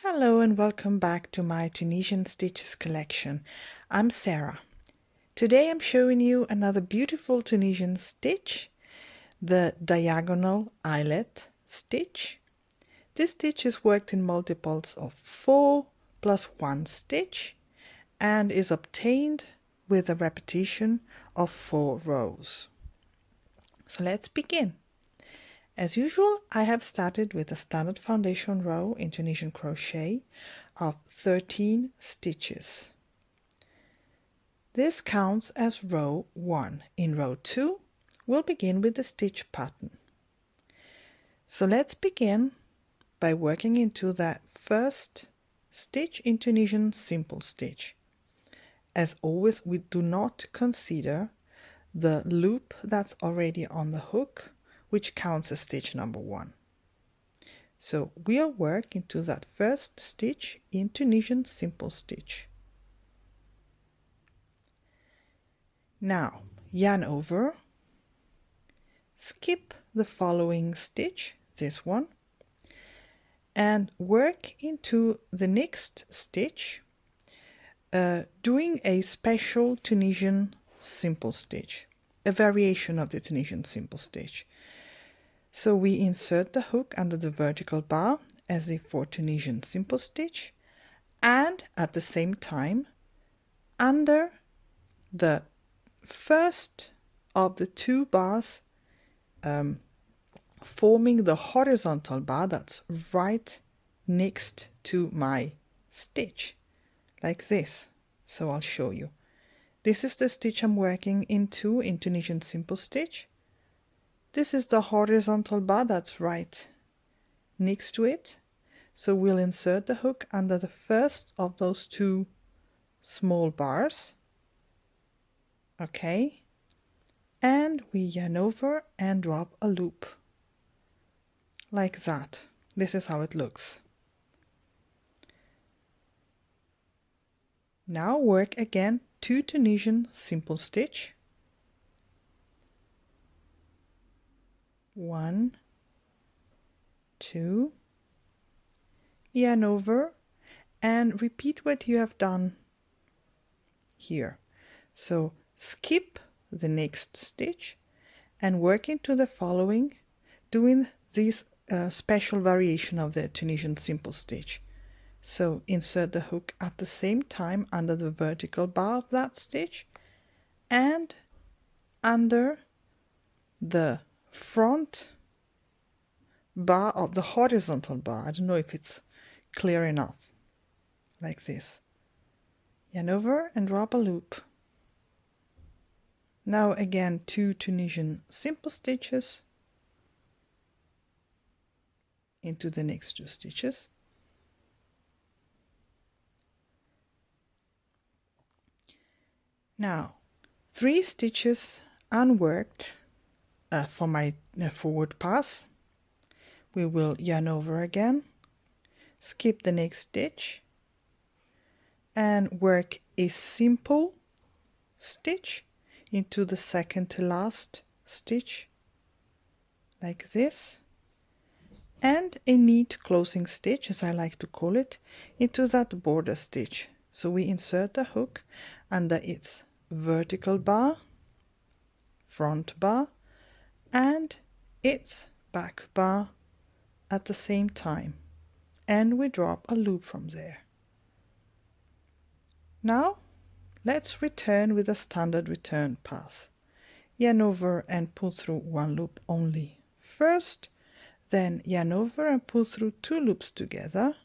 Hello and welcome back to my Tunisian Stitches collection. I'm Sarah. Today I'm showing you another beautiful Tunisian stitch, the Diagonal Eyelet Stitch. This stitch is worked in multiples of 4 plus 1 stitch and is obtained with a repetition of 4 rows. So let's begin. As usual, I have started with a standard foundation row in Tunisian crochet of 13 stitches. This counts as row 1. In row 2, we'll begin with the stitch pattern. So let's begin by working into that first stitch in Tunisian simple stitch. As always, we do not consider the loop that's already on the hook, which counts as stitch number 1. So we'll work into that first stitch in Tunisian simple stitch. Now yarn over, skip the following stitch, this one, and work into the next stitch doing a special Tunisian simple stitch, a variation of the Tunisian simple stitch. So we insert the hook under the vertical bar as if for Tunisian simple stitch, and at the same time under the first of the 2 bars forming the horizontal bar that's right next to my stitch, like this. So I'll show you. This is the stitch I'm working into in Tunisian simple stitch. This is the horizontal bar that's right next to it. So we'll insert the hook under the first of those 2 small bars. Okay. And we yarn over and drop a loop. Like that. This is how it looks. Now work again 2 Tunisian simple stitch. 1, 2, yarn over and repeat what you have done here. So skip the next stitch and work into the following, doing this special variation of the Tunisian simple stitch. So insert the hook at the same time under the vertical bar of that stitch and under the front bar of the horizontal bar. I don't know if it's clear enough. Like this. Yarn over and drop a loop. Now again 2 Tunisian simple stitches into the next 2 stitches. Now 3 stitches unworked for my forward pass. We will yarn over again, skip the next stitch and work a simple stitch into the second to last stitch like this, and a neat closing stitch, as I like to call it, into that border stitch. So we insert the hook under its vertical bar, front bar, and its back bar at the same time, and we drop a loop from there. Now let's return with a standard return pass. Yarn over and pull through 1 loop only first, then yarn over and pull through 2 loops together,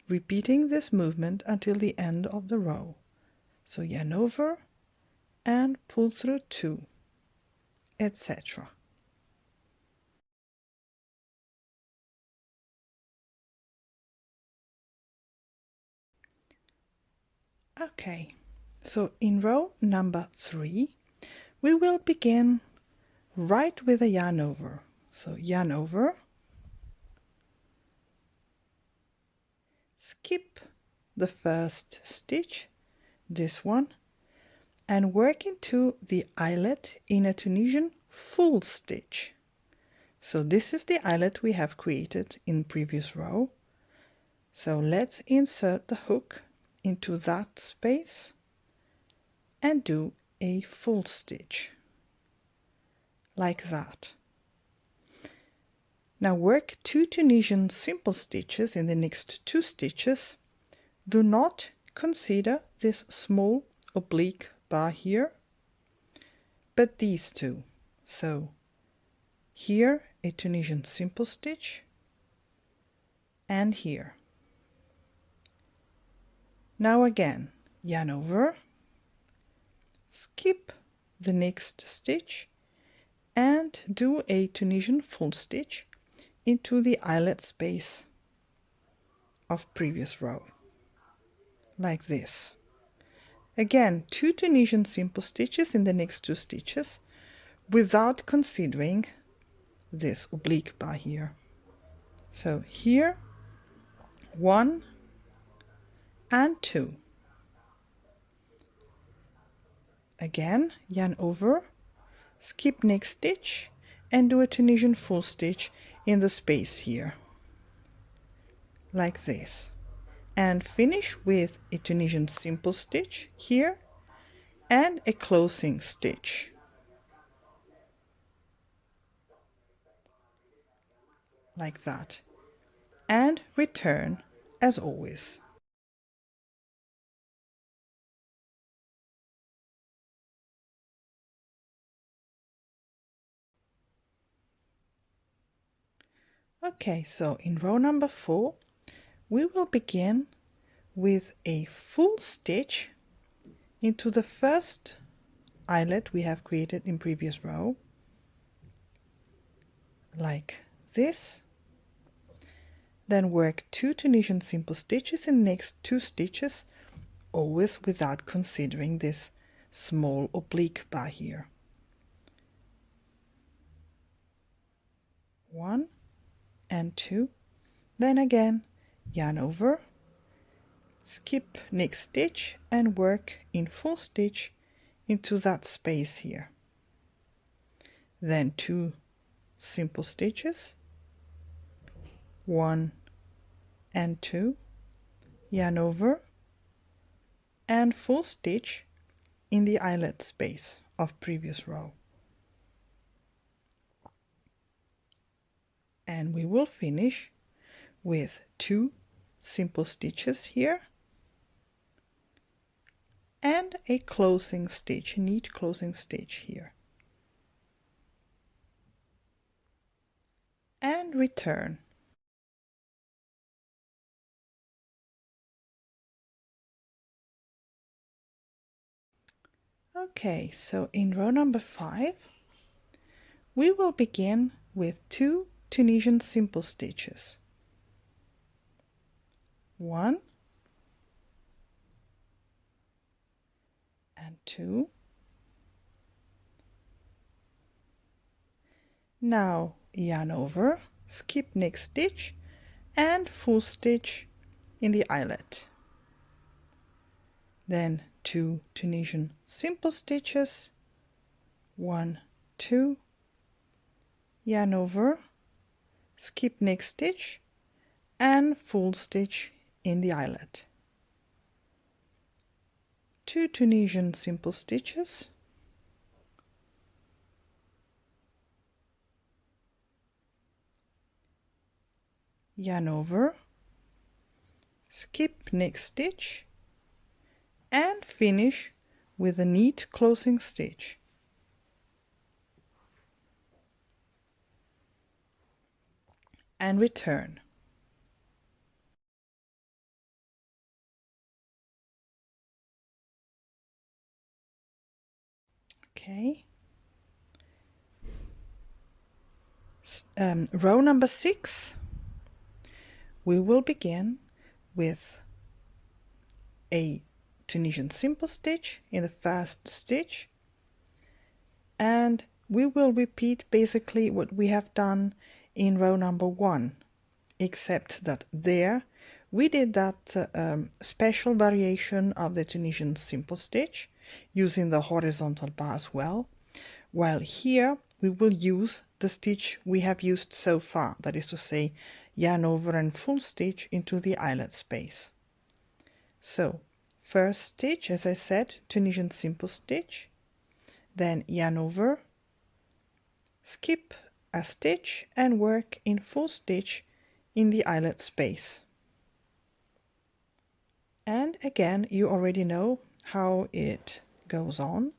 repeating this movement until the end of the row. So yarn over and pull through 2, etc. Okay, so in row number 3, we will begin right with a yarn over. So yarn over, skip the first stitch, this one, and work into the eyelet in a Tunisian full stitch. So this is the eyelet we have created in previous row. So let's insert the hook into that space and do a full stitch like that. Now work 2 Tunisian simple stitches in the next 2 stitches. Do not consider this small oblique bar here, but these two. So here a Tunisian simple stitch and here. Now again, yarn over, skip the next stitch and do a Tunisian full stitch into the eyelet space of previous row, like this. Again, 2 Tunisian simple stitches in the next 2 stitches without considering this oblique bar here. So here 1 and 2. Again, yarn over, skip next stitch and do a Tunisian full stitch in the space here, like this, and finish with a Tunisian simple stitch here and a closing stitch, like that, and return as always. Okay, so in row number 4 we will begin with a full stitch into the first eyelet we have created in previous row, like this. Then work 2 Tunisian simple stitches in the next 2 stitches, always without considering this small oblique bar here. 1 and 2, then again yarn over, skip next stitch and work in full stitch into that space here. Then 2 simple stitches, 1 and 2, yarn over and full stitch in the eyelet space of previous row. And we will finish with 2 simple stitches here and a closing stitch, a neat closing stitch here, and return. Okay, so in row number 5 we will begin with 2 Tunisian simple stitches, 1 and 2. Now yarn over, skip next stitch and full stitch in the eyelet. Then 2 Tunisian simple stitches, 1, 2, yarn over, skip next stitch and full stitch in the eyelet. 2 Tunisian simple stitches, yarn over, skip next stitch and finish with a neat closing stitch. And return. Okay. Row number 6, we will begin with a Tunisian simple stitch in the first stitch, and we will repeat basically what we have done in row number 1, except that there we did that special variation of the Tunisian simple stitch using the horizontal bar as well, while here we will use the stitch we have used so far, that is to say yarn over and full stitch into the eyelet space. So first stitch, as I said, Tunisian simple stitch, then yarn over, skip a stitch and work in full stitch in the eyelet space. And again, you already know how it goes on.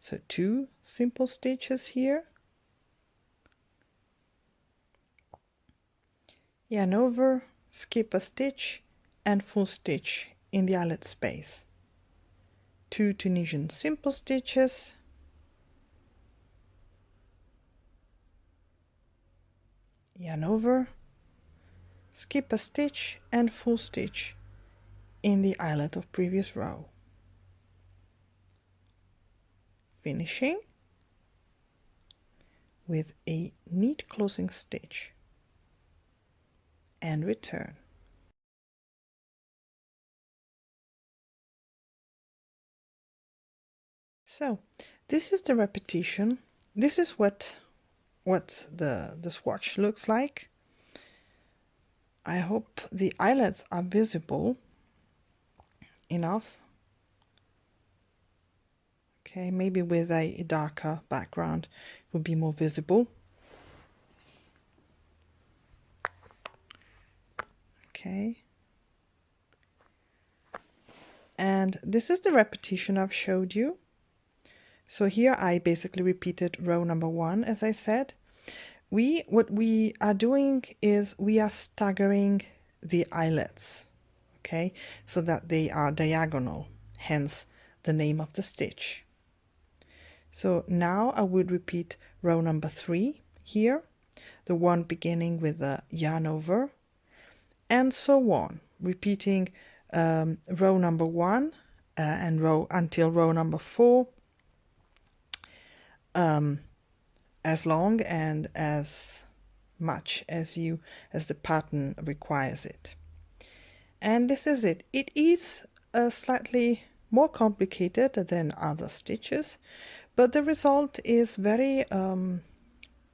So 2 simple stitches here, yarn over, skip a stitch and full stitch in the eyelet space. 2 Tunisian simple stitches, yarn over, skip a stitch and full stitch in the eyelet of previous row. Finishing with a neat closing stitch and return. So this is the repetition. This is what the swatch looks like. I hope the eyelets are visible enough. Okay, maybe with a darker background it would be more visible. Okay. And this is the repetition I've showed you. So here I basically repeated row number 1, as I said. What we are doing is we are staggering the eyelets, okay, so that they are diagonal, hence the name of the stitch. So now I would repeat row number 3 here, the one beginning with the yarn over, and so on, repeating row number 1 and row until row number 4, as long and as much as the pattern requires it. And this is it. It is slightly more complicated than other stitches, but the result is very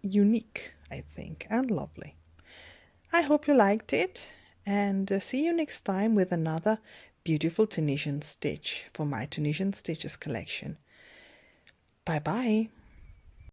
unique, I think, and lovely. I hope you liked it, and see you next time with another beautiful Tunisian stitch for my Tunisian Stitches collection. Bye bye.